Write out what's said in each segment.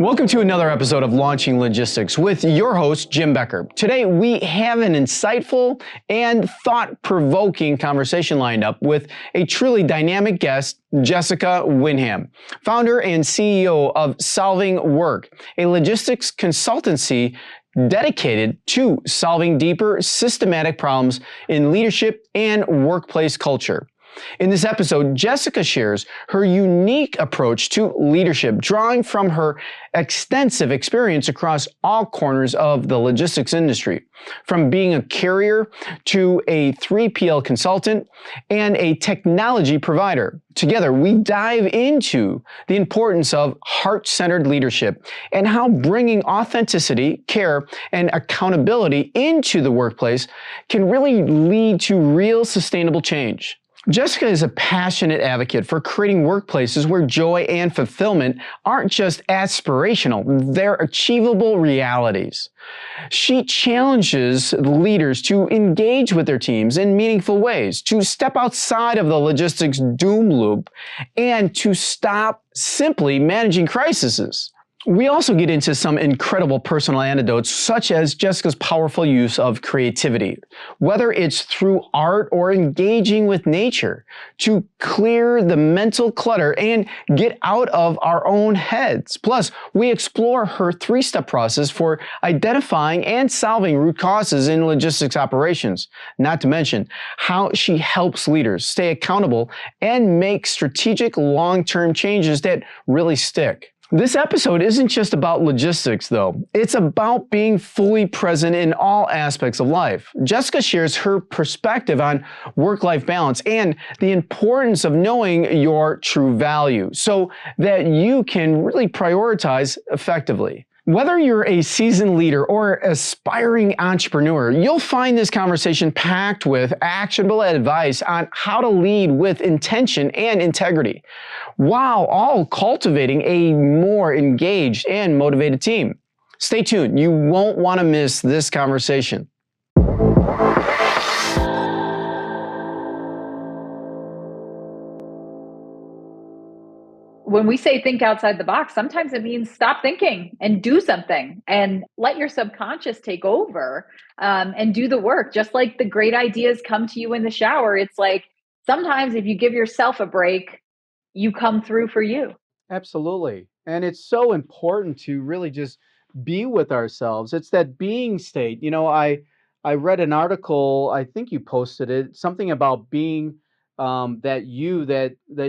Welcome to another episode of Launching Logistics with your host, Jim Becker. Today, we have an insightful and thought-provoking conversation lined up with a truly dynamic guest, Jessica Windham, founder and CEO of Solving Work, a logistics consultancy dedicated to solving deeper, systematic problems in leadership and workplace culture. In this episode, Jessica shares her unique approach to leadership, drawing from her extensive experience across all corners of the logistics industry, from being a carrier to a 3PL consultant and a technology provider. Together, we dive into the importance of heart-centered leadership and how bringing authenticity, care, and accountability into the workplace can really lead to real sustainable change. Jessica is a passionate advocate for creating workplaces where joy and fulfillment aren't just aspirational, they're achievable realities. She challenges leaders to engage with their teams in meaningful ways, to step outside of the logistics doom loop, and to stop simply managing crises. We also get into some incredible personal anecdotes, such as Jessica's powerful use of creativity, whether it's through art or engaging with nature, to clear the mental clutter and get out of our own heads. Plus, we explore her three-step process for identifying and solving root causes in logistics operations, not to mention how she helps leaders stay accountable and make strategic long-term changes that really stick. This episode isn't just about logistics, though. It's about being fully present in all aspects of life. Jessica shares her perspective on work-life balance and the importance of knowing your true value so that you can really prioritize effectively. Whether you're a seasoned leader or aspiring entrepreneur, you'll find this conversation packed with actionable advice on how to lead with intention and integrity, while all cultivating a more engaged and motivated team. Stay tuned. You won't want to miss this conversation. When we say think outside the box, sometimes it means stop thinking and do something and let your subconscious take over and do the work. Just like the great ideas come to you in the shower. It's like sometimes if you give yourself a break, you come through for you. Absolutely. And it's so important to really just be with ourselves. It's that being state. I read an article, I think you posted it, something about being that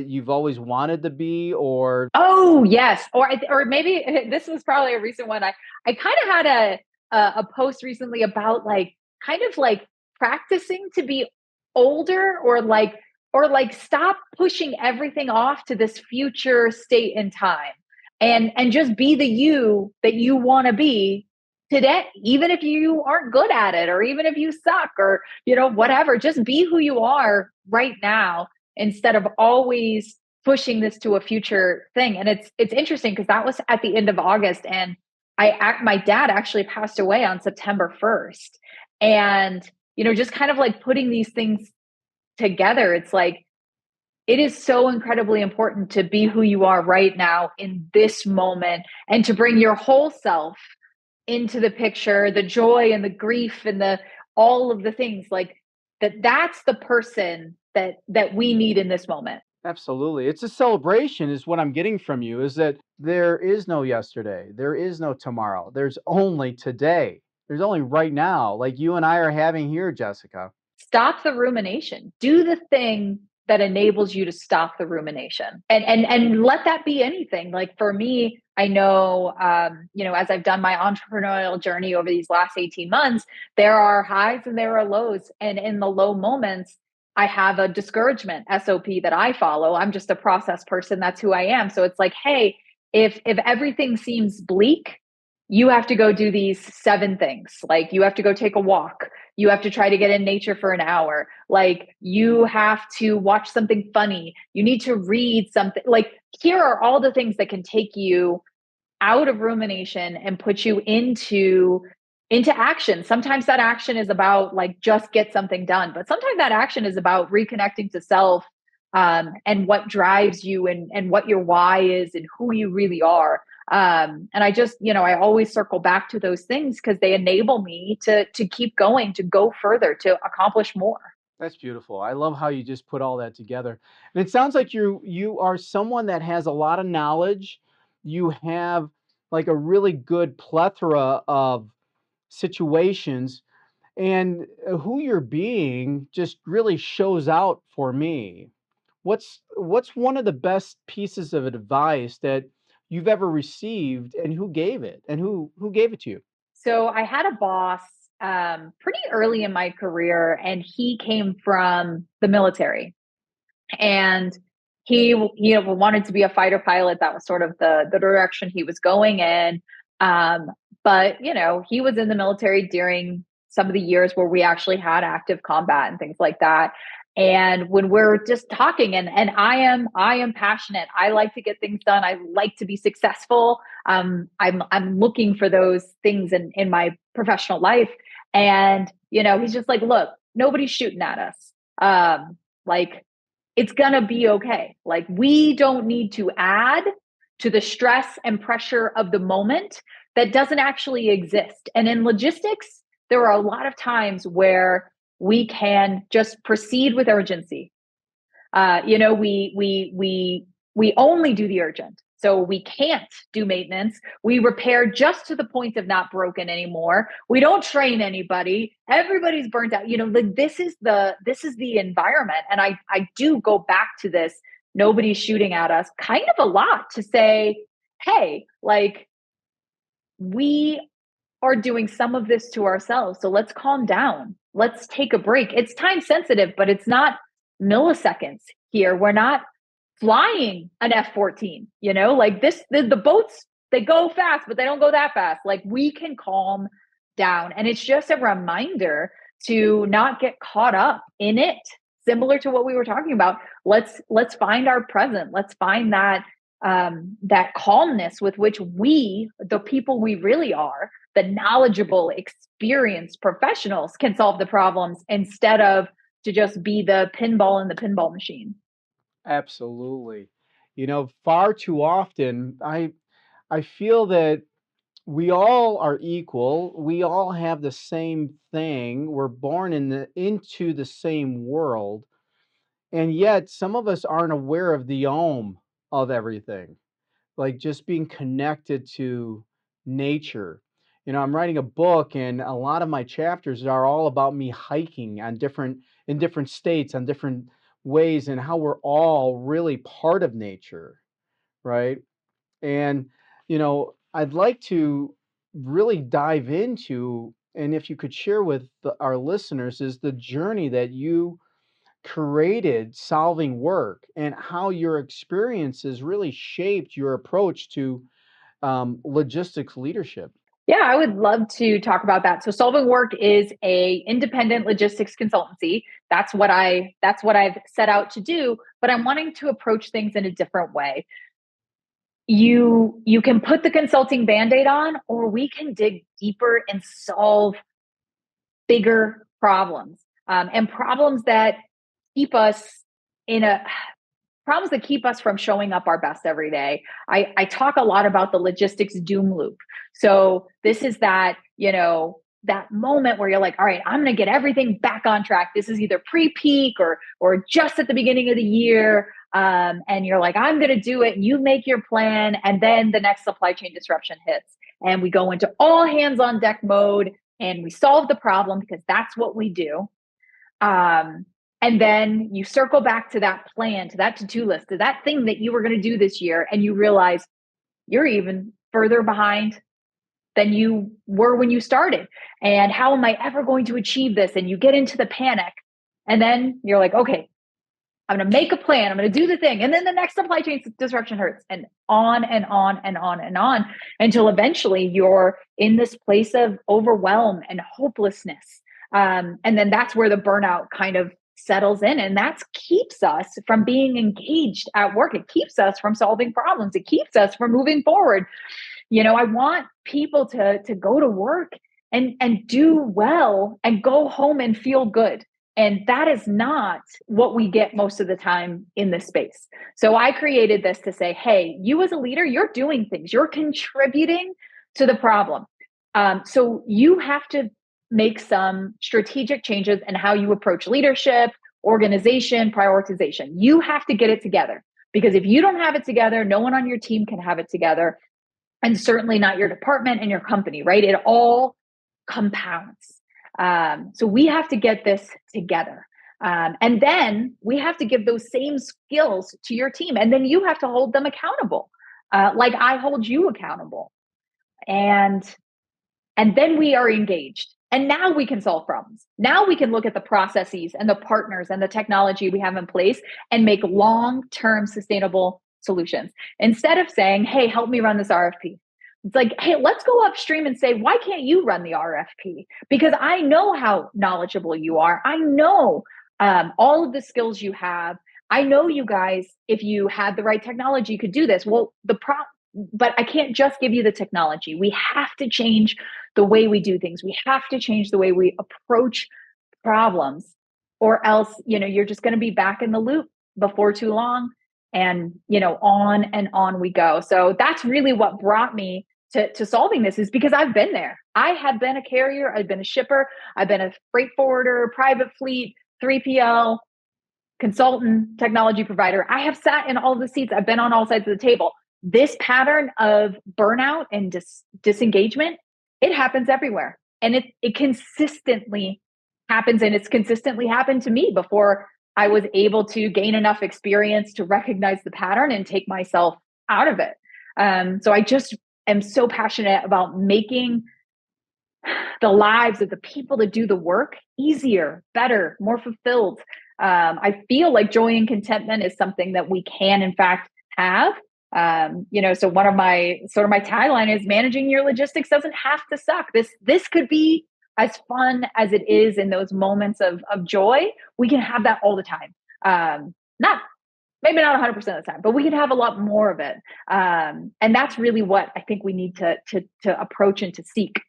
you've always wanted to be, or Oh yes, or maybe this was probably a recent one. I kind of had a post recently about like kind of like practicing to be older or like stop pushing everything off to this future state in time and just be the you that you want to be today, even if you aren't good at it or even if you suck or whatever. Just be who you are right now instead of always pushing this to a future thing. And it's interesting because that was at the end of August, and my dad actually passed away on September 1st. And just kind of like putting these things together, it's like it is so incredibly important to be who you are right now in this moment and to bring your whole self into the picture, the joy and the grief and the all of the things like that's the person that we need in this moment. absolutely. It's a celebration is what I'm getting from you, is that there is no yesterday. There is no tomorrow. There's only today. There's only right now, like you and I are having here, Jessica. Stop the rumination. Do the thing that enables you to stop the rumination and let that be anything. Like for me, I know, as I've done my entrepreneurial journey over these last 18 months, there are highs and there are lows. And in the low moments, I have a discouragement SOP that I follow. I'm just a process person. That's who I am. So it's like, hey, if everything seems bleak, you have to go do these 7 things. Like you have to go take a walk. You have to try to get in nature for an hour. Like you have to watch something funny. You need to read something. Like here are all the things that can take you out of rumination and put you into action. Sometimes that action is about like just get something done, but sometimes that action is about reconnecting to self and what drives you and what your why is and who you really are. And I just, I always circle back to those things because they enable me to keep going, to go further, to accomplish more. That's beautiful. I love how you just put all that together. And it sounds like you are someone that has a lot of knowledge. You have like a really good plethora of situations, and who you're being just really shows out for me. What's one of the best pieces of advice that you've ever received, and who gave it? And who gave it to you? So I had a boss pretty early in my career, and he came from the military. And he, wanted to be a fighter pilot. That was sort of the direction he was going in. Um, but he was in the military during some of the years where we actually had active combat and things like that. And when we're just talking, and I am passionate. I like to get things done. I like to be successful. I'm looking for those things in my professional life. And he's just like, look, nobody's shooting at us. Like, it's going to be okay. Like, we don't need to add to the stress and pressure of the moment that doesn't actually exist. And in logistics, there are a lot of times where we can just proceed with urgency. We only do the urgent. So we can't do maintenance. We repair just to the point of not broken anymore. We don't train anybody. Everybody's burnt out. Like, this is the environment. And I do go back to this. Nobody's shooting at us kind of a lot to say, hey, like, we are doing some of this to ourselves. So let's calm down. Let's take a break. It's time sensitive, but it's not milliseconds here. We're not flying an F-14, like the boats, they go fast, but they don't go that fast. Like, we can calm down. And it's just a reminder to not get caught up in it. Similar to what we were talking about. Let's find our present. Let's find that calmness with which we, the people we really are, the knowledgeable, experienced professionals, can solve the problems instead of to just be the pinball in the pinball machine. Absolutely. Far too often I feel that we all are equal. We all have the same thing. We're born into the same world. And yet some of us aren't aware of the ohm of everything. Like just being connected to nature. I'm writing a book, and a lot of my chapters are all about me hiking in different states, on different ways, and how we're all really part of nature, right? And I'd like to really dive into, and if you could share with our listeners, is the journey that you created solving work, and how your experiences really shaped your approach to logistics leadership. Yeah, I would love to talk about that. So Solving Work is a independent logistics consultancy. That's what I've set out to do, but I'm wanting to approach things in a different way. You can put the consulting band-aid on, or we can dig deeper and solve bigger problems, and keep us in a problems that keep us from showing up our best every day. I talk a lot about the logistics doom loop. So this is that moment where you're like, all right, I'm going to get everything back on track. This is either pre-peak or just at the beginning of the year. And you're like, I'm going to do it. And you make your plan. And then the next supply chain disruption hits. And we go into all hands on deck mode, and we solve the problem because that's what we do. And then you circle back to that plan, to that to-do list, to that thing that you were going to do this year. And you realize you're even further behind than you were when you started. And how am I ever going to achieve this? And you get into the panic. And then you're like, okay, I'm going to make a plan. I'm going to do the thing. And then the next supply chain disruption hurts, and on and on and on and on, until eventually you're in this place of overwhelm and hopelessness. And then that's where the burnout kind of settles in. And that keeps us from being engaged at work. It keeps us from solving problems. It keeps us from moving forward. I want people to go to work and do well and go home and feel good. And that is not what we get most of the time in this space. So I created this to say, hey, you as a leader, you're doing things, you're contributing to the problem. So you have to make some strategic changes in how you approach leadership, organization, prioritization. You have to get it together, because if you don't have it together, no one on your team can have it together, and certainly not your department and your company, right? It all compounds. So we have to get this together. And then we have to give those same skills to your team. And then you have to hold them accountable, like I hold you accountable. And then we are engaged. And now we can solve problems. Now we can look at the processes and the partners and the technology we have in place and make long-term sustainable solutions. Instead of saying, hey, help me run this RFP. It's like, hey, let's go upstream and say, why can't you run the RFP? Because I know how knowledgeable you are. I know all of the skills you have. I know you guys, if you had the right technology, could do this. Well, but I can't just give you the technology. We have to change the way we do things. We have to change the way we approach problems, or else, you're just going to be back in the loop before too long. And, on and on we go. So that's really what brought me to solving this, is because I've been there. I have been a carrier. I've been a shipper. I've been a freight forwarder, private fleet, 3PL, consultant, technology provider. I have sat in all the seats. I've been on all sides of the table. This pattern of burnout and disengagement, it happens everywhere. And it consistently happens, and it's consistently happened to me before I was able to gain enough experience to recognize the pattern and take myself out of it. So I just am so passionate about making the lives of the people that do the work easier, better, more fulfilled. I feel like joy and contentment is something that we can, in fact, have. So one of my tagline is, managing your logistics doesn't have to suck. This could be as fun as it is in those moments of joy. We can have that all the time. Maybe not 100% of the time, but we can have a lot more of it. And that's really what I think we need to approach and to seek.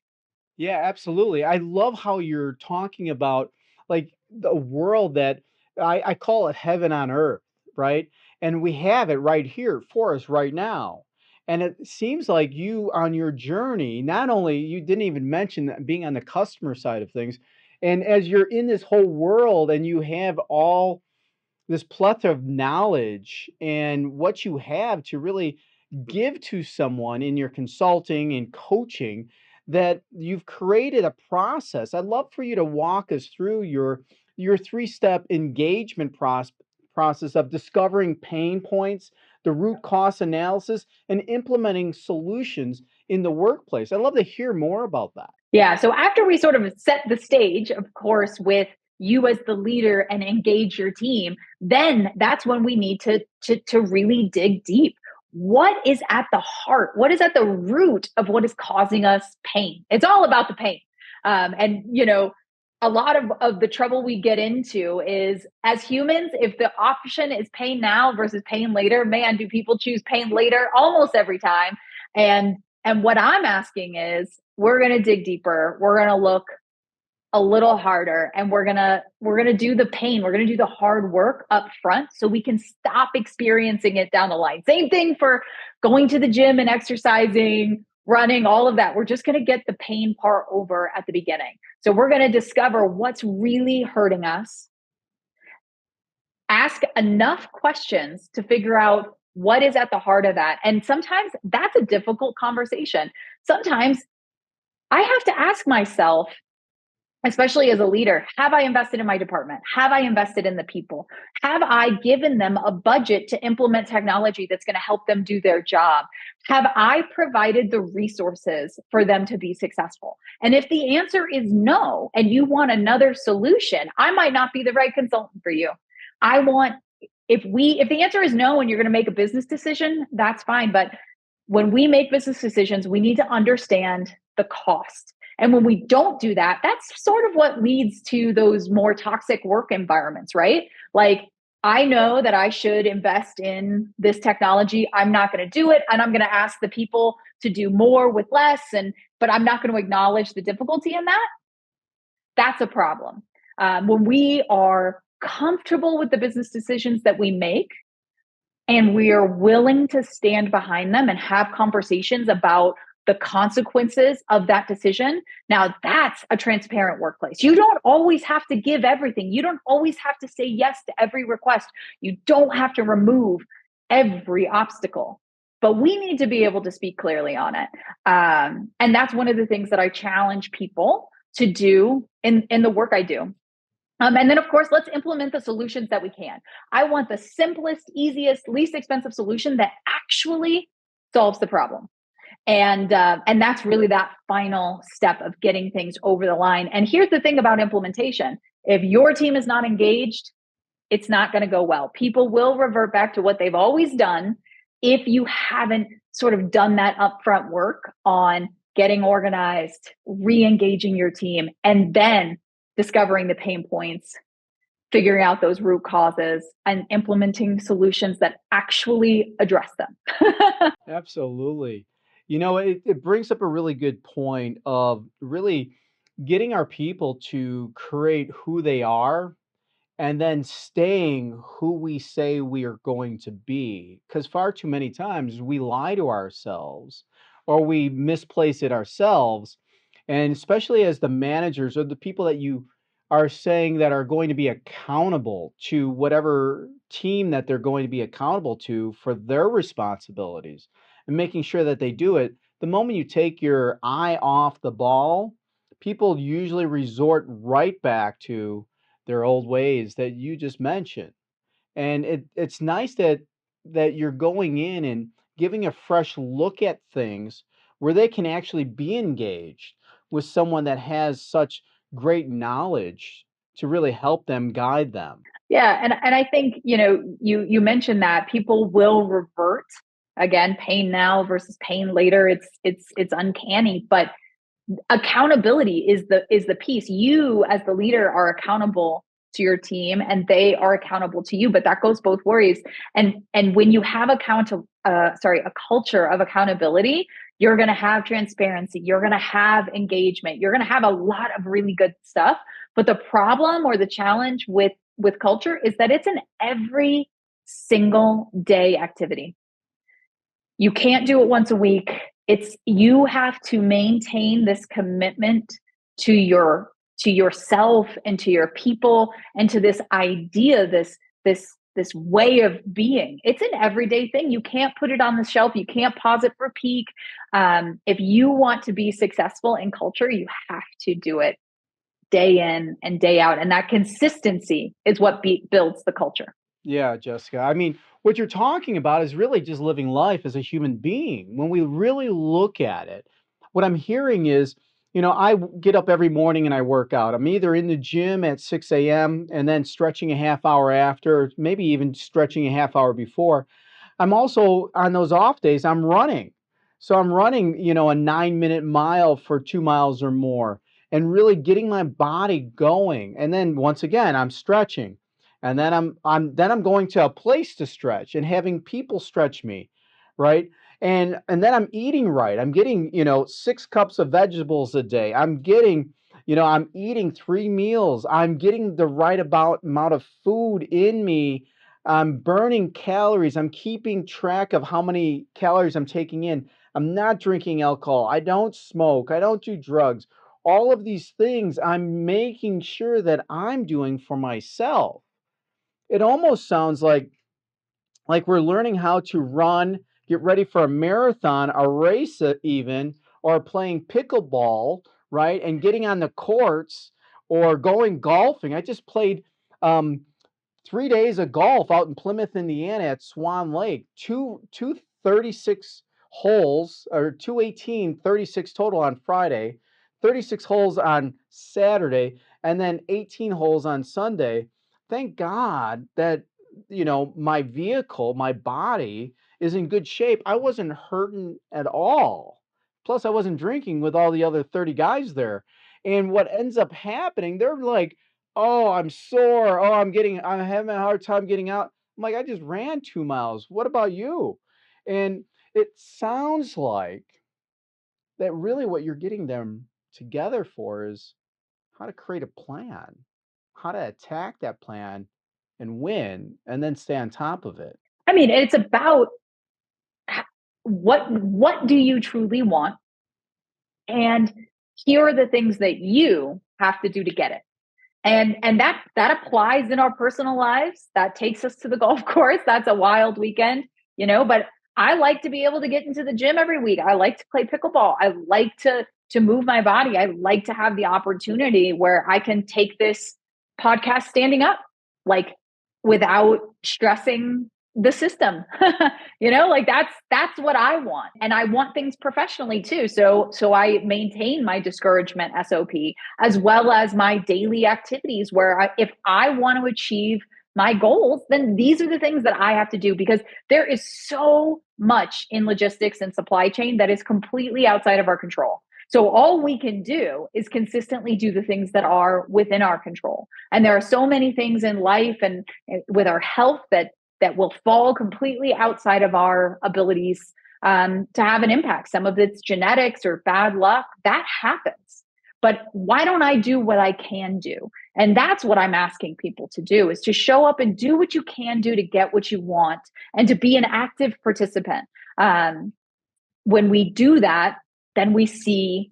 Yeah, absolutely. I love how you're talking about like the world that I call it heaven on earth, right? And we have it right here for us right now. And it seems like you on your journey, not only you didn't even mention that being on the customer side of things, and as you're in this whole world and you have all this plethora of knowledge and what you have to really give to someone in your consulting and coaching, that you've created a process. I'd love for you to walk us through your three-step engagement process of discovering pain points, the root cause analysis, and implementing solutions in the workplace. I'd love to hear more about that. Yeah. So after we sort of set the stage, of course, with you as the leader and engage your team, then that's when we need to really dig deep. What is at the heart? What is at the root of what is causing us pain? It's all about the pain. A lot of the trouble we get into is, as humans, if the option is pain now versus pain later, man, do people choose pain later almost every time. And what I'm asking is, we're going to dig deeper. We're going to look a little harder, and we're going to do the pain. We're going to do the hard work up front so we can stop experiencing it down the line. Same thing for going to the gym and exercising, running, all of that. We're just going to get the pain part over at the beginning. So we're going to discover what's really hurting us, ask enough questions to figure out what is at the heart of that. And sometimes that's a difficult conversation. Sometimes I have to ask myself, especially as a leader, have I invested in my department? Have I invested in the people? Have I given them a budget to implement technology that's going to help them do their job? Have I provided the resources for them to be successful? And if the answer is no, and you want another solution, I might not be the right consultant for you. If the answer is no and you're going to make a business decision, that's fine. But when we make business decisions, we need to understand the cost. And when we don't do that, that's sort of what leads to those more toxic work environments, right? Like, I know that I should invest in this technology. I'm not going to do it. And I'm going to ask the people to do more with less. But I'm not going to acknowledge the difficulty in that. That's a problem. When we are comfortable with the business decisions that we make, and we are willing to stand behind them and have conversations about the consequences of that decision. Now, that's a transparent workplace. You don't always have to give everything. You don't always have to say yes to every request. You don't have to remove every obstacle. But we need to be able to speak clearly on it. And that's one of the things that I challenge people to do in the work I do. And then, of course, let's implement the solutions that we can. I want the simplest, easiest, least expensive solution that actually solves the problem. And that's really that final step of getting things over the line. And here's the thing about implementation: if your team is not engaged, it's not going to go well. People will revert back to what they've always done if you haven't sort of done that upfront work on getting organized, re-engaging your team, and then discovering the pain points, figuring out those root causes, and implementing solutions that actually address them. Absolutely. It brings up a really good point of really getting our people to create who they are and then staying who we say we are going to be. Because far too many times we lie to ourselves or we misplace it ourselves. And especially as the managers or the people that you are saying that are going to be accountable to whatever team that they're going to be accountable to for their responsibilities and making sure that they do it. The moment you take your eye off the ball, people usually resort right back to their old ways that you just mentioned. And it's nice that you're going in and giving a fresh look at things where they can actually be engaged with someone that has such great knowledge to really help them guide them. Yeah, and I think, you mentioned that people will revert. Again, pain now versus pain later. It's uncanny, but accountability is the piece. You as the leader are accountable to your team, and they are accountable to you, but that goes both ways. And when you have a culture of accountability, you're going to have transparency, you're going to have engagement, you're going to have a lot of really good stuff. But the problem or the challenge with culture is that it's an every single day activity. You can't do it once a week. You have to maintain this commitment to yourself and to your people and to this idea, this way of being. It's an everyday thing. You can't put it on the shelf. You can't pause it for peak. If you want to be successful in culture, you have to do it day in and day out. And that consistency is what builds the culture. Yeah, Jessica. I mean, what you're talking about is really just living life as a human being. When we really look at it, what I'm hearing is, get up every morning and I work out. I'm either in the gym at 6 a.m. and then stretching a half hour after, maybe even stretching a half hour before. I'm also on those off days, I'm running. So I'm running, a 9-minute mile for 2 miles or more and really getting my body going. And then once again, I'm stretching. And then I'm going to a place to stretch and having people stretch me, right? And then I'm eating right. I'm getting, 6 cups of vegetables a day. I'm eating 3 meals. I'm getting the right amount of food in me. I'm burning calories. I'm keeping track of how many calories I'm taking in. I'm not drinking alcohol. I don't smoke. I don't do drugs. All of these things I'm making sure that I'm doing for myself. It almost sounds like we're learning how to run, get ready for a marathon, a race even, or playing pickleball, right? And getting on the courts or going golfing. I just played um, 3 days of golf out in Plymouth, Indiana at Swan Lake. Two 36 holes or 218, 36 total on Friday, 36 holes on Saturday, and then 18 holes on Sunday. Thank God that my vehicle, my body is in good shape. I wasn't hurting at all. Plus, I wasn't drinking with all the other 30 guys there. And what ends up happening, they're like, "Oh, I'm sore. Oh, I'm having a hard time getting out." I'm like, "I just ran 2 miles. What about you?" And it sounds like that really what you're getting them together for is how to create a plan. how to attack that plan and win and then stay on top of it. I mean, it's about what do you truly want, and here are the things that you have to do to get it. And that applies in our personal lives. That takes us to the golf course. That's a wild weekend, but I like to be able to get into the gym every week. I like to play pickleball. I like to move my body. I like to have the opportunity where I can take this podcast standing up, like, without stressing the system. Like, that's what I want. And I want things professionally too. So I maintain my discouragement SOP, as well as my daily activities where if I want to achieve my goals, then these are the things that I have to do, because there is so much in logistics and supply chain that is completely outside of our control. So all we can do is consistently do the things that are within our control. And there are so many things in life and with our health that will fall completely outside of our abilities to have an impact. Some of it's genetics or bad luck. That happens. But why don't I do what I can do? And that's what I'm asking people to do, is to show up and do what you can do to get what you want and to be an active participant. When we do that, then we see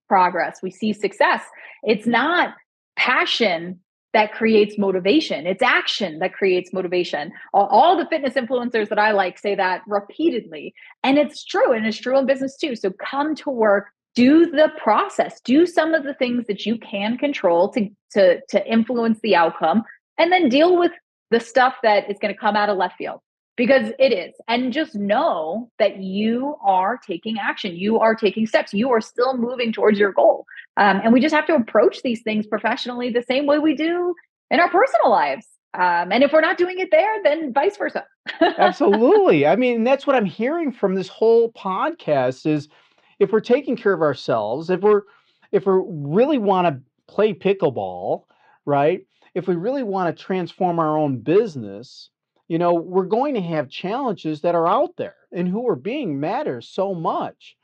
progress, we see success. It's not passion that creates motivation. It's action that creates motivation. All the fitness influencers that I like say that repeatedly. And it's true. And it's true in business too. So come to work, do the process, do some of the things that you can control to influence the outcome, and then deal with the stuff that is going to come out of left field, because it is. And just know that you are taking action. You are taking steps. You are still moving towards your goal. And we just have to approach these things professionally the same way we do in our personal lives. And if we're not doing it there, then vice versa. Absolutely. I mean, that's what I'm hearing from this whole podcast is if we're taking care of ourselves, if we really want to play pickleball, right? If we really want to transform our own business, we're going to have challenges that are out there, and who we're being matters so much.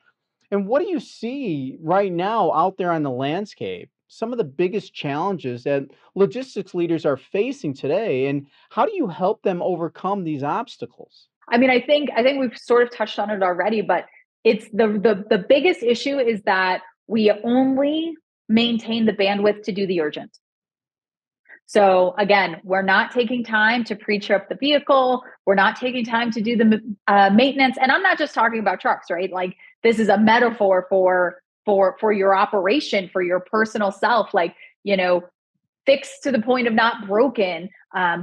And what do you see right now out there on the landscape? Some of the biggest challenges that logistics leaders are facing today, and how do you help them overcome these obstacles? I mean, I think we've sort of touched on it already, but it's the biggest issue is that we only maintain the bandwidth to do the urgent. So again, we're not taking time to pre-trip the vehicle. We're not taking time to do the maintenance. And I'm not just talking about trucks, right? Like, this is a metaphor for your operation, for your personal self. Like, fixed to the point of not broken,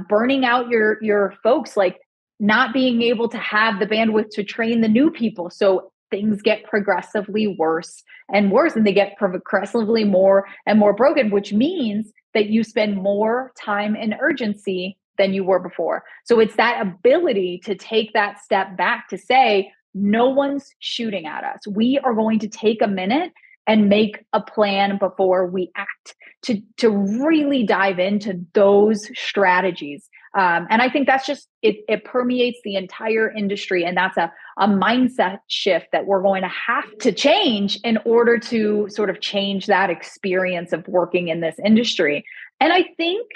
burning out your folks, like not being able to have the bandwidth to train the new people. So things get progressively worse and worse, and they get progressively more and more broken, which means that you spend more time in urgency than you were before. So it's that ability to take that step back to say, no one's shooting at us. We are going to take a minute and make a plan before we act, to really dive into those strategies. And I think that's just, it permeates the entire industry. And that's a mindset shift that we're going to have to change in order to sort of change that experience of working in this industry. And I think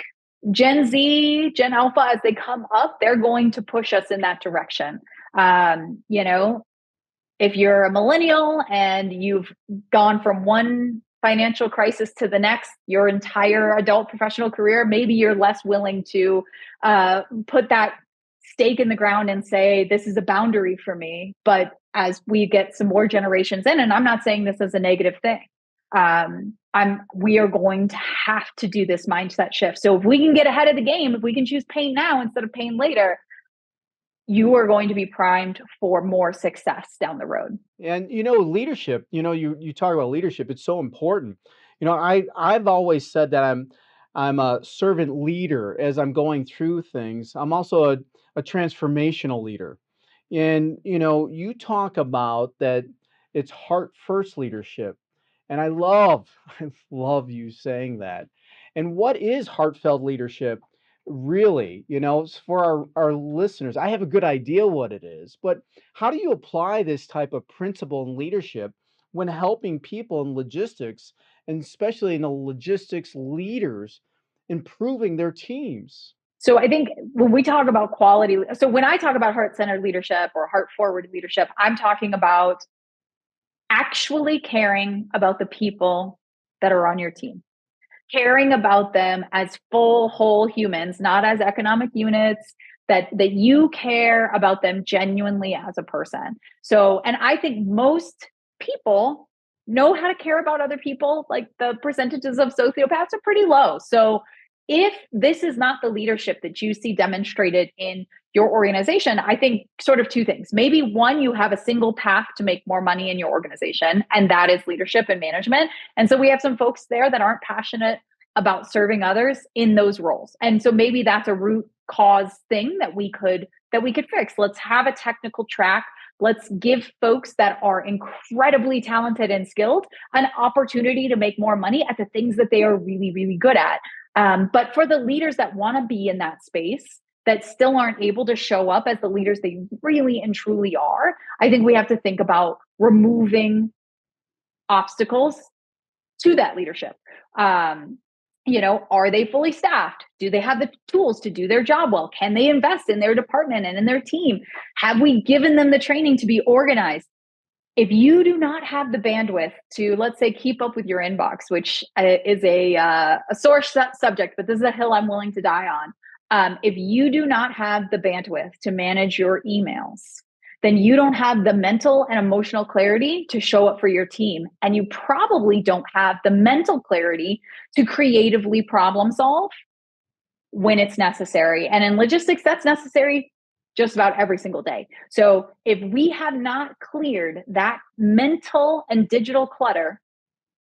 Gen Z, Gen Alpha, as they come up, they're going to push us in that direction. If you're a millennial and you've gone from one financial crisis to the next, your entire adult professional career, maybe you're less willing to put that stake in the ground and say, this is a boundary for me. But as we get some more generations in, and I'm not saying this as a negative thing, we are going to have to do this mindset shift. So if we can get ahead of the game, if we can choose pain now instead of pain later, you are going to be primed for more success down the road. And leadership, you talk about leadership, it's so important. I've always said that I'm a servant leader as I'm going through things. I'm also a transformational leader. And you talk about that it's heart first leadership. And I love I love you saying that. And what is heartfelt leadership? Really, for our listeners, I have a good idea what it is, but how do you apply this type of principle in leadership when helping people in logistics, and especially in the logistics leaders, improving their teams? So I think when we talk about quality, so when I talk about heart-centered leadership or heart-forward leadership, I'm talking about actually caring about the people that are on your team, caring about them as full, whole humans, not as economic units, that you care about them genuinely as a person. So, and I think most people know how to care about other people. Like the percentages of sociopaths are pretty low. So if this is not the leadership that you see demonstrated in your organization, I think sort of two things. Maybe one, you have a single path to make more money in your organization, and that is leadership and management. And so we have some folks there that aren't passionate about serving others in those roles. And so maybe that's a root cause thing that we could fix. Let's have a technical track. Let's give folks that are incredibly talented and skilled an opportunity to make more money at the things that they are really, really good at. But for the leaders that want to be in that space, that still aren't able to show up as the leaders they really and truly are, I think we have to think about removing obstacles to that leadership. Are they fully staffed? Do they have the tools to do their job well? Can they invest in their department and in their team? Have we given them the training to be organized? If you do not have the bandwidth to, let's say, keep up with your inbox, which is a sore subject, but this is a hill I'm willing to die on. If you do not have the bandwidth to manage your emails, then you don't have the mental and emotional clarity to show up for your team. And you probably don't have the mental clarity to creatively problem solve when it's necessary. And in logistics, that's necessary just about every single day. So if we have not cleared that mental and digital clutter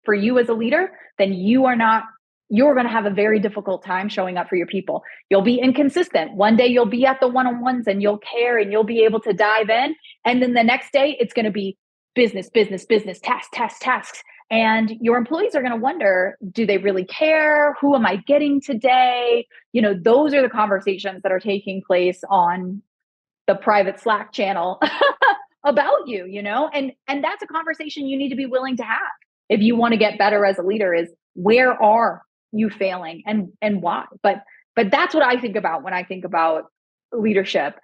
for you as a leader, then you're going to have a very difficult time showing up for your people. You'll be inconsistent. One day you'll be at the one-on-ones and you'll care and you'll be able to dive in. And then the next day it's going to be business, tasks. And your employees are going to wonder, do they really care? Who am I getting today? Those are the conversations that are taking place on the private Slack channel about you, and that's a conversation you need to be willing to have if you want to get better as a leader, is where are you failing and why? But that's what I think about when I think about leadership,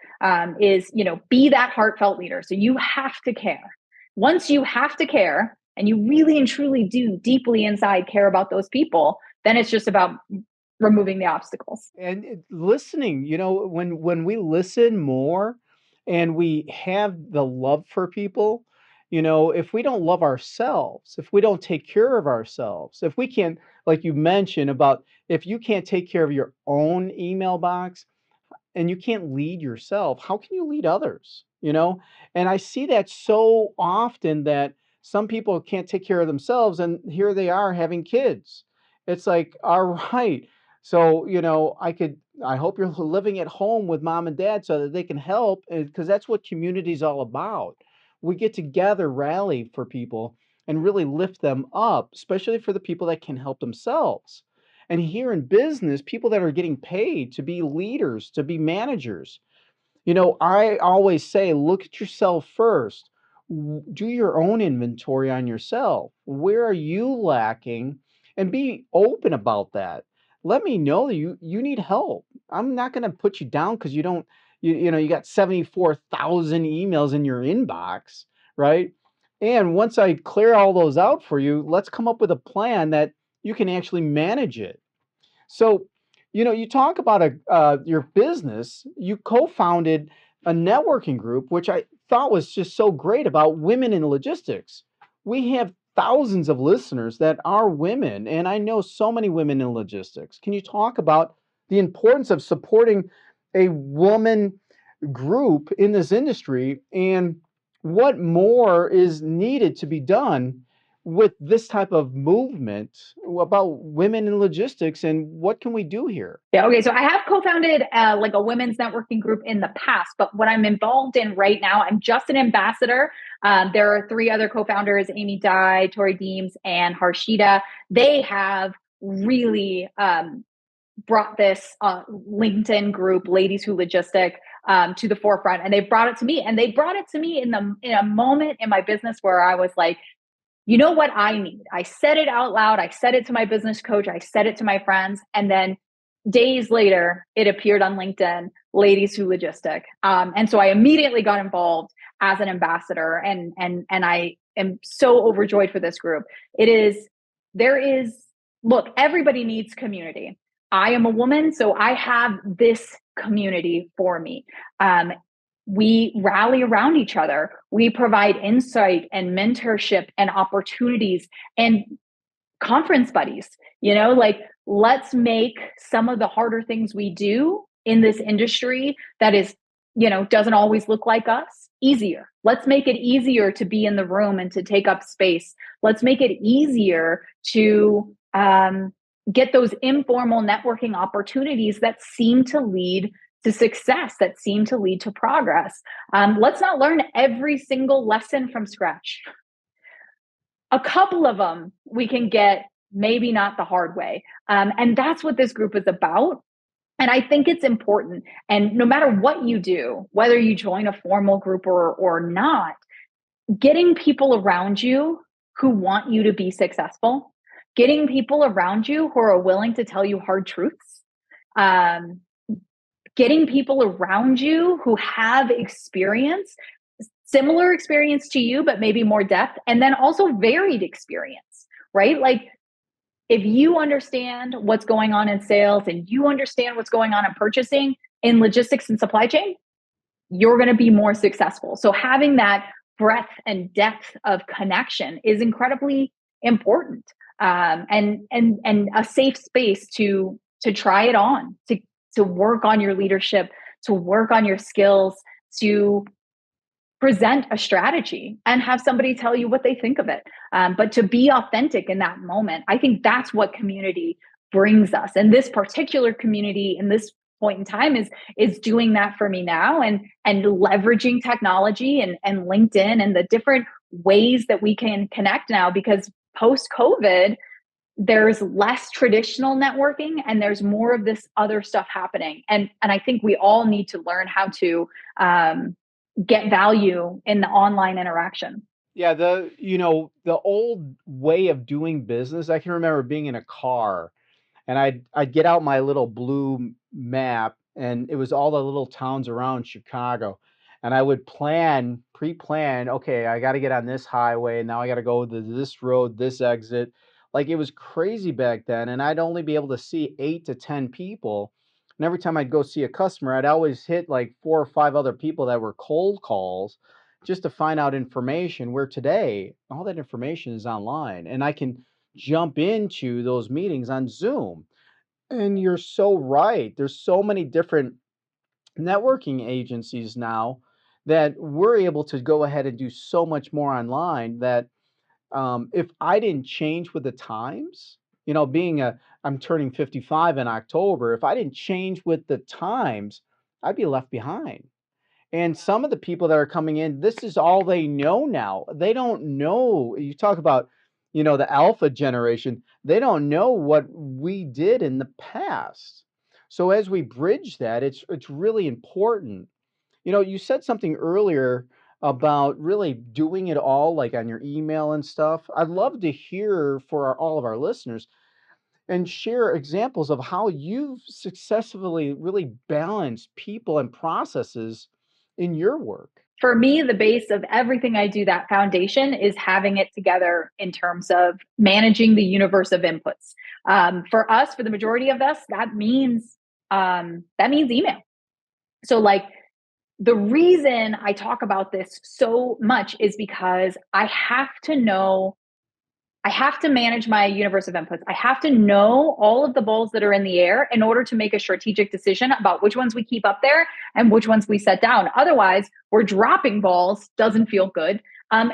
is, be that heartfelt leader. So you have to care. Once you have to care and you really and truly do deeply inside care about those people, then it's just about removing the obstacles. And listening, when we listen more and we have the love for people, if we don't love ourselves, if we don't take care of ourselves, if we can't, like you mentioned about, if you can't take care of your own email box and you can't lead yourself, how can you lead others? And I see that so often that some people can't take care of themselves and here they are having kids. It's like, all right. So, I hope you're living at home with mom and dad so that they can help, because that's what community is all about. We get together, rally for people, and really lift them up, especially for the people that can help themselves. And here in business, people that are getting paid to be leaders, to be managers, I always say, look at yourself first. Do your own inventory on yourself. Where are you lacking? And be open about that. Let me know that you need help. I'm not going to put you down because you don't, you got 74,000 emails in your inbox, right? And once I clear all those out for you, let's come up with a plan that you can actually manage it. So, you talk about your business. You co-founded a networking group, which I thought was just so great, about women in logistics. We have thousands of listeners that are women, and I know so many women in logistics. Can you talk about the importance of supporting a woman group in this industry, and what more is needed to be done with this type of movement about women in logistics, and what can we do here? Yeah. Okay. So I have co-founded like a women's networking group in the past, but what I'm involved in right now, I'm just an ambassador. There are three other co-founders, Amy Dye, Tori Deems, and Harshita. They have really brought this LinkedIn group, Ladies Who Logistic, to the forefront, and they brought it to me. And they brought it to me in a moment in my business where I was like, you know what I need? I said it out loud. I said it to my business coach. I said it to my friends. And then days later, it appeared on LinkedIn, Ladies Who Logistic. And so I immediately got involved as an ambassador, and I am so overjoyed for this group. Look, everybody needs community. I am a woman, so I have this community for me. We rally around each other. We provide insight and mentorship and opportunities and conference buddies. Like, let's make some of the harder things we do in this industry that is, doesn't always look like us, easier. Let's make it easier to be in the room and to take up space. Let's make it easier to get those informal networking opportunities that seem to lead to success, that seem to lead to progress. Let's not learn every single lesson from scratch. A couple of them we can get, maybe not the hard way. And that's what this group is about. And I think it's important. And no matter what you do, whether you join a formal group or not, getting people around you who want you to be successful, getting people around you who are willing to tell you hard truths, getting people around you who have experience, similar experience to you, but maybe more depth, and then also varied experience, right? Like, if you understand what's going on in sales and you understand what's going on in purchasing, in logistics and supply chain, you're going to be more successful. So having that breadth and depth of connection is incredibly important, and a safe space to try it on, to work on your leadership, to work on your skills, to present a strategy and have somebody tell you what they think of it. But to be authentic in that moment, I think that's what community brings us. And this particular community in this point in time is doing that for me now, and leveraging technology and LinkedIn and the different ways that we can connect now, because post-COVID, there's less traditional networking and there's more of this other stuff happening. And I think we all need to learn how to get value in the online interaction. Yeah, the old way of doing business, I can remember being in a car and I'd get out my little blue map, and it was all the little towns around Chicago. And I would pre-plan, okay, I got to get on this highway, now I got to go to this road, this exit. Like, it was crazy back then, and I'd only be able to see 8 to 10 people. And every time I'd go see a customer, I'd always hit like 4 or 5 other people that were cold calls just to find out information, where today all that information is online and I can jump into those meetings on Zoom. And you're so right. There's so many different networking agencies now that we're able to go ahead and do so much more online that, if I didn't change with the times, I'm turning 55 in October. If I didn't change with the times, I'd be left behind. And some of the people that are coming in, this is all they know now. They don't know. You talk about, the alpha generation. They don't know what we did in the past. So as we bridge that, it's really important. You said something earlier about really doing it all like on your email and stuff. I'd love to hear for all of our listeners and share examples of how you've successfully really balanced people and processes in your work. For me, the base of everything I do, that foundation, is having it together in terms of managing the universe of inputs. For us, for the majority of us, that means email. So, like, the reason I talk about this so much is because I have to manage my universe of inputs. I have to know all of the balls that are in the air in order to make a strategic decision about which ones we keep up there and which ones we set down. Otherwise, we're dropping balls, doesn't feel good,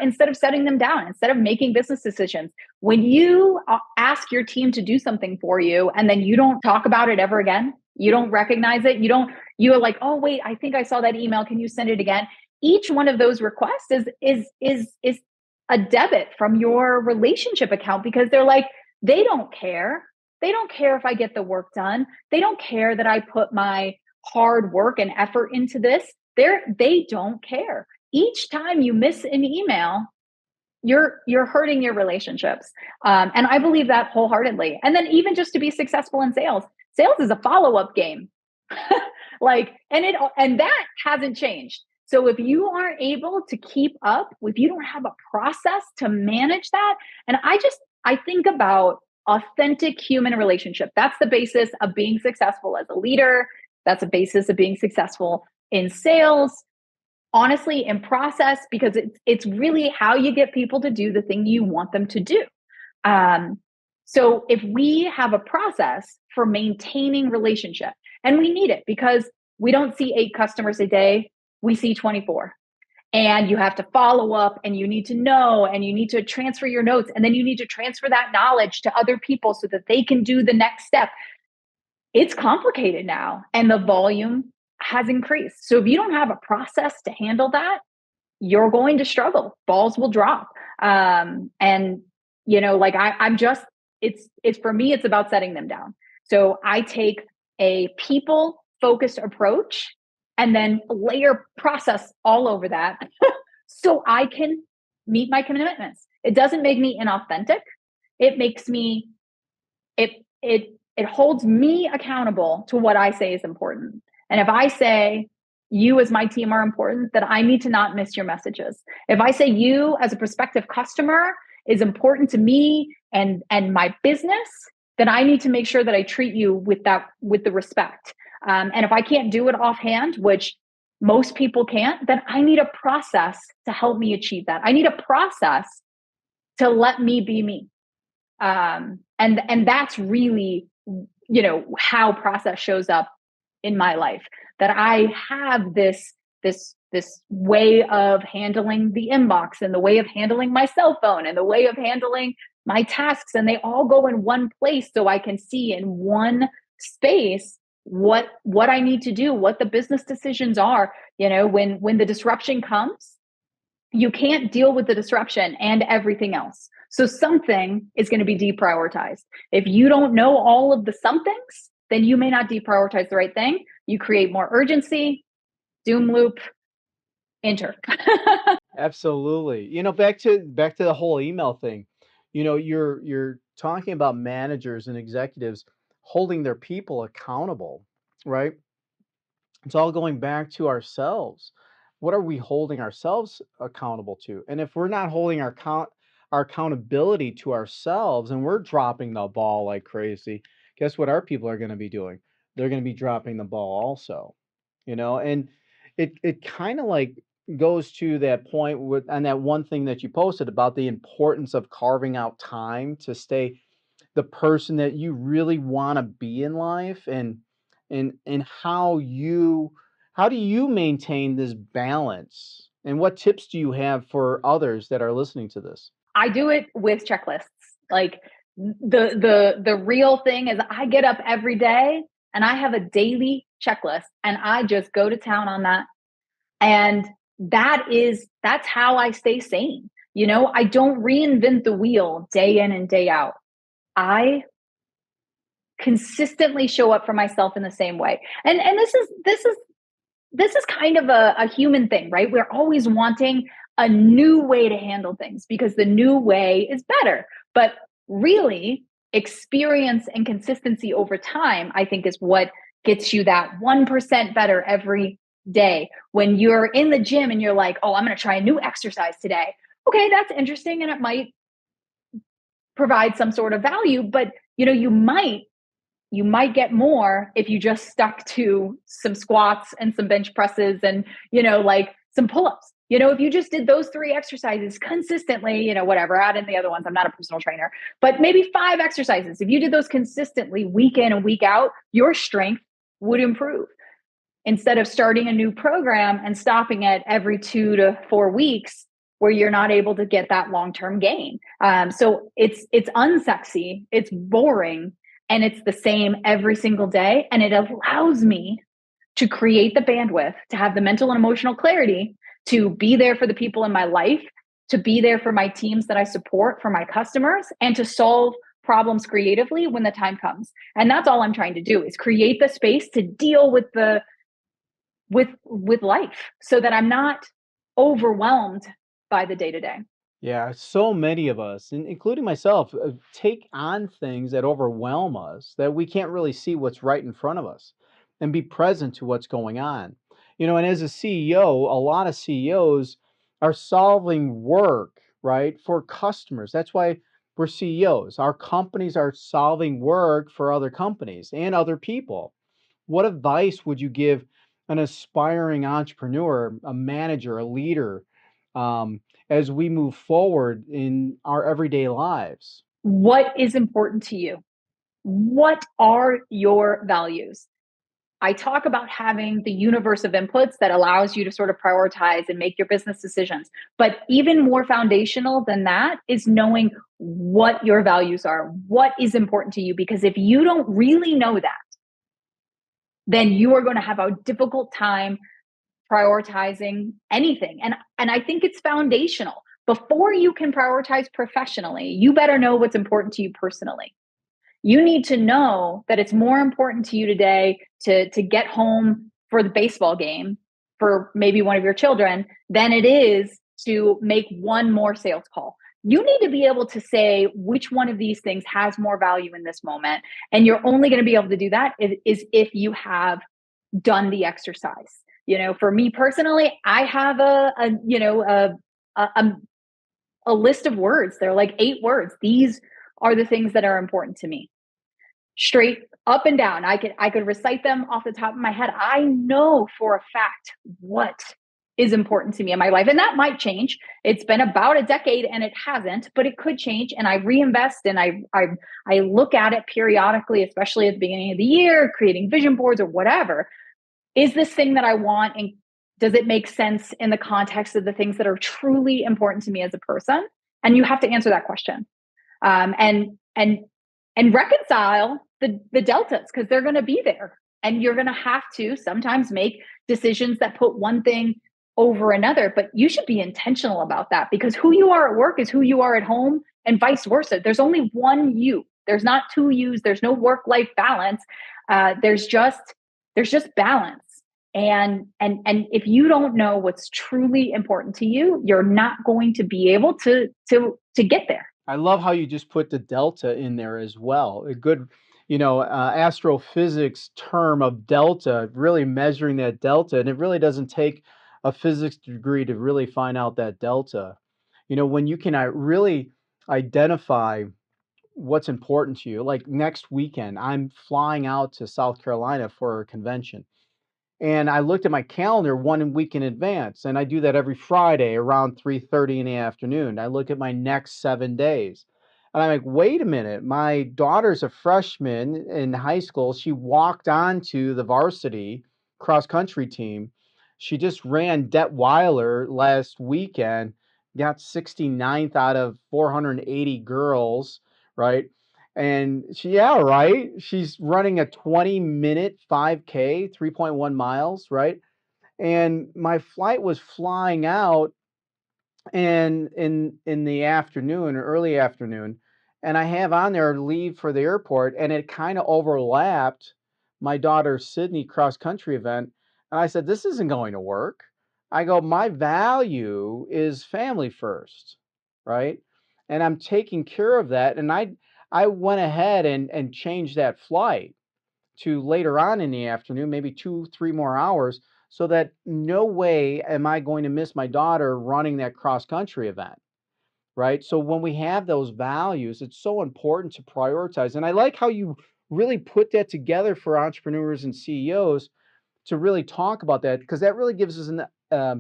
instead of setting them down, instead of making business decisions. When you ask your team to do something for you and then you don't talk about it ever again, you don't recognize it, you're like, oh, wait, I think I saw that email. Can you send it again? Each one of those requests is a debit from your relationship account, because they're like, they don't care. They don't care if I get the work done. They don't care that I put my hard work and effort into this. They don't care. Each time you miss an email, you're hurting your relationships. And I believe that wholeheartedly. And then even just to be successful in sales is a follow-up game. And that hasn't changed. So if you aren't able to keep up, if you don't have a process to manage that, and I think about authentic human relationship. That's the basis of being successful as a leader. That's a basis of being successful in sales. Honestly, in process, because it's really how you get people to do the thing you want them to do. So if we have a process for maintaining relationship, and we need it because we don't see 8 customers a day, we see 24. And you have to follow up, and you need to know, and you need to transfer your notes, and then you need to transfer that knowledge to other people so that they can do the next step. It's complicated now, and the volume has increased. So if you don't have a process to handle that, you're going to struggle. Balls will drop. And it's for me, it's about setting them down. So I take a people focused approach and then layer process all over that so I can meet my commitments. It doesn't make me inauthentic. It makes me, it holds me accountable to what I say is important. And if I say you as my team are important, then I need to not miss your messages. If I say you as a prospective customer is important to me and my business, then I need to make sure that I treat you with the respect. And if I can't do it offhand, which most people can't, then I need a process to help me achieve that. I need a process to let me be me. And that's really, how process shows up in my life, that I have this way of handling the inbox and the way of handling my cell phone and the way of handling my tasks. And they all go in one place so I can see in one space what I need to do, what the business decisions are. When the disruption comes, you can't deal with the disruption and everything else. So something is going to be deprioritized. If you don't know all of the somethings, then you may not deprioritize the right thing. You create more urgency, doom loop, enter. Absolutely. Back to the whole email thing. You're talking about managers and executives holding their people accountable, right? It's all going back to ourselves. What are we holding ourselves accountable to? And if we're not holding our accountability to ourselves, and we're dropping the ball like crazy, guess what our people are going to be doing? They're going to be dropping the ball also. And it kind of like goes to that point on that one thing that you posted about the importance of carving out time to stay the person that you really want to be in life, and how do you maintain this balance, and what tips do you have for others that are listening to this? I do it with checklists. Like the real thing is I get up every day and I have a daily checklist and I just go to town on that. And that's how I stay sane. I don't reinvent the wheel day in and day out. I consistently show up for myself in the same way. And this is kind of a human thing, right? We're always wanting a new way to handle things because the new way is better. But really, experience and consistency over time, I think, is what gets you that 1% better every day. When you're in the gym and you're like, oh, I'm going to try a new exercise today. Okay, that's interesting. And it might provide some sort of value, but you might get more if you just stuck to some squats and some bench presses and, like some pull-ups. If you just did those 3 exercises consistently, whatever, add in the other ones. I'm not a personal trainer, but maybe 5 exercises. If you did those consistently week in and week out, your strength would improve. Instead of starting a new program and stopping it every 2 to 4 weeks where you're not able to get that long-term gain. So it's unsexy, it's boring, and it's the same every single day. And it allows me to create the bandwidth, to have the mental and emotional clarity, to be there for the people in my life, to be there for my teams that I support, for my customers, and to solve problems creatively when the time comes. And that's all I'm trying to do, is create the space to deal with with life so that I'm not overwhelmed by the day-to-day. Yeah, so many of us, including myself, take on things that overwhelm us that we can't really see what's right in front of us and be present to what's going on. And as a CEO, a lot of CEOs are solving work, right, for customers. That's why we're CEOs. Our companies are solving work for other companies and other people. What advice would you give an aspiring entrepreneur, a manager, a leader, um, as we move forward in our everyday lives? What is important to you? What are your values? I talk about having the universe of inputs that allows you to sort of prioritize and make your business decisions. But even more foundational than that is knowing what your values are, what is important to you. Because if you don't really know that, then you are going to have a difficult time prioritizing anything. And I think it's foundational. Before you can prioritize professionally, you better know what's important to you personally. You need to know that it's more important to you today to get home for the baseball game for maybe one of your children than it is to make one more sales call. You need to be able to say which one of these things has more value in this moment. And you're only going to be able to do that is if you have done the exercise. For me personally, I have a, a list of words. They're like 8 words. These are the things that are important to me, straight up and down. I could recite them off the top of my head. I know for a fact what is important to me in my life, and that might change. It's been about a decade and it hasn't, but it could change. And I reinvest and I look at it periodically, especially at the beginning of the year, creating vision boards or whatever. Is this thing that I want, and does it make sense in the context of the things that are truly important to me as a person? And you have to answer that question, and reconcile the deltas, because they're going to be there, and you're going to have to sometimes make decisions that put one thing over another. But you should be intentional about that, because who you are at work is who you are at home, and vice versa. There's only one you. There's not two yous. There's no work-life balance. There's just balance. And if you don't know what's truly important to you, you're not going to be able to get there. I love how you just put the delta in there as well. A good, astrophysics term of delta, really measuring that delta. And it really doesn't take a physics degree to really find out that delta. When you can really identify what's important to you, like next weekend, I'm flying out to South Carolina for a convention. And I looked at my calendar 1 week in advance, and I do that every Friday around 3:30 in the afternoon. I look at my next 7 days, and I'm like, wait a minute. My daughter's a freshman in high school. She walked onto the varsity cross country team. She just ran Detweiler last weekend, got 69th out of 480 girls, right? And yeah, right. She's running a 20-minute 5K, 3.1 miles, right? And my flight was flying out and in the afternoon or early afternoon, and I have on there leave for the airport, and it kind of overlapped my daughter's Sydney cross country event. And I said, this isn't going to work. I go, my value is family first, right? And I'm taking care of that. And I went ahead and changed that flight to later on in the afternoon, maybe 2, 3 more hours, so that no way am I going to miss my daughter running that cross country event. Right. So when we have those values, it's so important to prioritize. And I like how you really put that together for entrepreneurs and CEOs to really talk about that, because that really gives us a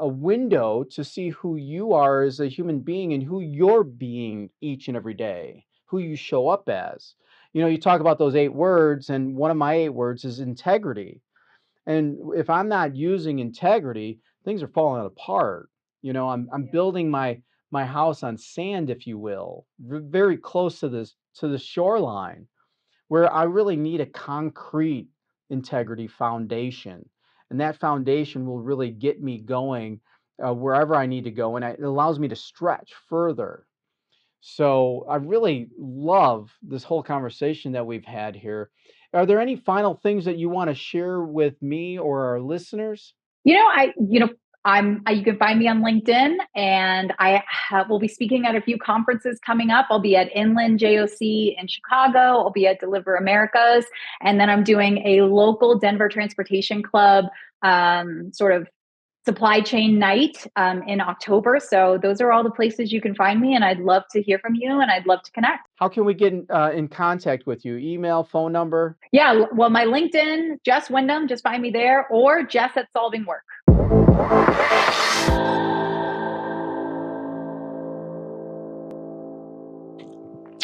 window to see who you are as a human being and who you're being each and every day, who you show up as. You talk about those 8 words, and one of my 8 words is integrity. And if I'm not using integrity, things are falling apart. I'm Yeah. building my house on sand, if you will, very close to the shoreline, where I really need a concrete integrity foundation. And that foundation will really get me going wherever I need to go. And it allows me to stretch further. So I really love this whole conversation that we've had here. Are there any final things that you want to share with me or our listeners? You know, I, you know, You can find me on LinkedIn, and will be speaking at a few conferences coming up. I'll be at Inland JOC in Chicago. I'll be at Deliver Americas. And then I'm doing a local Denver Transportation Club sort of supply chain night in October. So those are all the places you can find me, and I'd love to hear from you, and I'd love to connect. How can we get in contact with you? Email, phone number? Yeah, well, my LinkedIn, Jess Windham, just find me there, or Jess at Solving Work.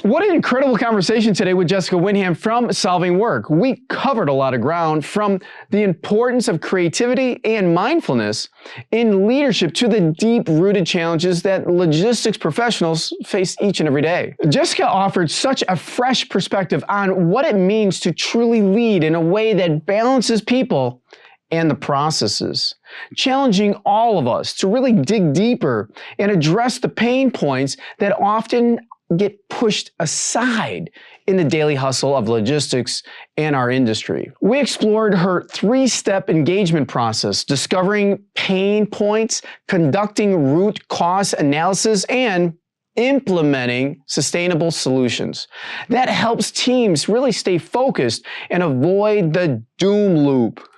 What an incredible conversation today with Jessica Windham from Solving Work. We covered a lot of ground, from the importance of creativity and mindfulness in leadership to the deep-rooted challenges that logistics professionals face each and every day. Jessica offered such a fresh perspective on what it means to truly lead in a way that balances people and the processes, challenging all of us to really dig deeper and address the pain points that often get pushed aside in the daily hustle of logistics and our industry. We explored her 3-step engagement process, discovering pain points, conducting root cause analysis, and implementing sustainable solutions. That helps teams really stay focused and avoid the doom loop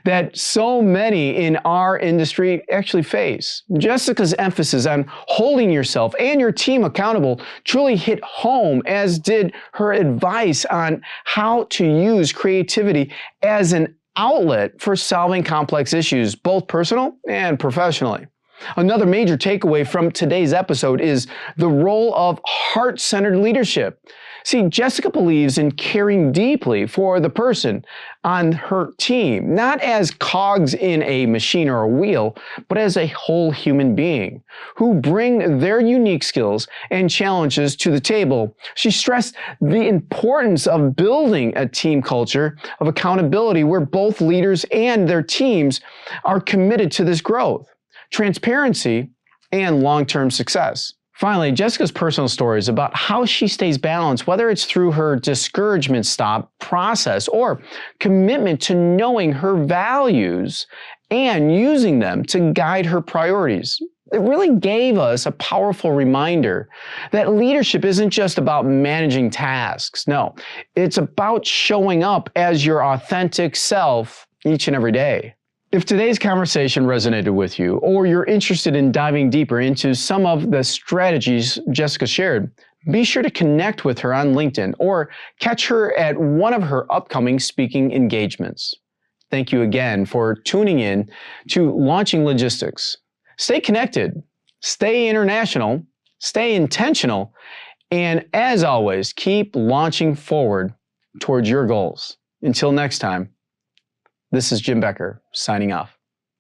that so many in our industry actually face. Jessica's emphasis on holding yourself and your team accountable truly hit home, as did her advice on how to use creativity as an outlet for solving complex issues, both personal and professionally. Another major takeaway from today's episode is the role of heart-centered leadership. See, Jessica believes in caring deeply for the person on her team, not as cogs in a machine or a wheel, but as a whole human being who bring their unique skills and challenges to the table. She stressed the importance of building a team culture of accountability where both leaders and their teams are committed to this growth, transparency, and long-term success. Finally, Jessica's personal stories about how she stays balanced, whether it's through her discouragement stop process or commitment to knowing her values and using them to guide her priorities. It really gave us a powerful reminder that leadership isn't just about managing tasks. No, it's about showing up as your authentic self each and every day. If today's conversation resonated with you, or you're interested in diving deeper into some of the strategies Jessica shared, be sure to connect with her on LinkedIn or catch her at one of her upcoming speaking engagements. Thank you again for tuning in to Launching Logistics. Stay connected, stay international, stay intentional, and as always, keep launching forward towards your goals. Until next time. This is Jim Becker, signing off.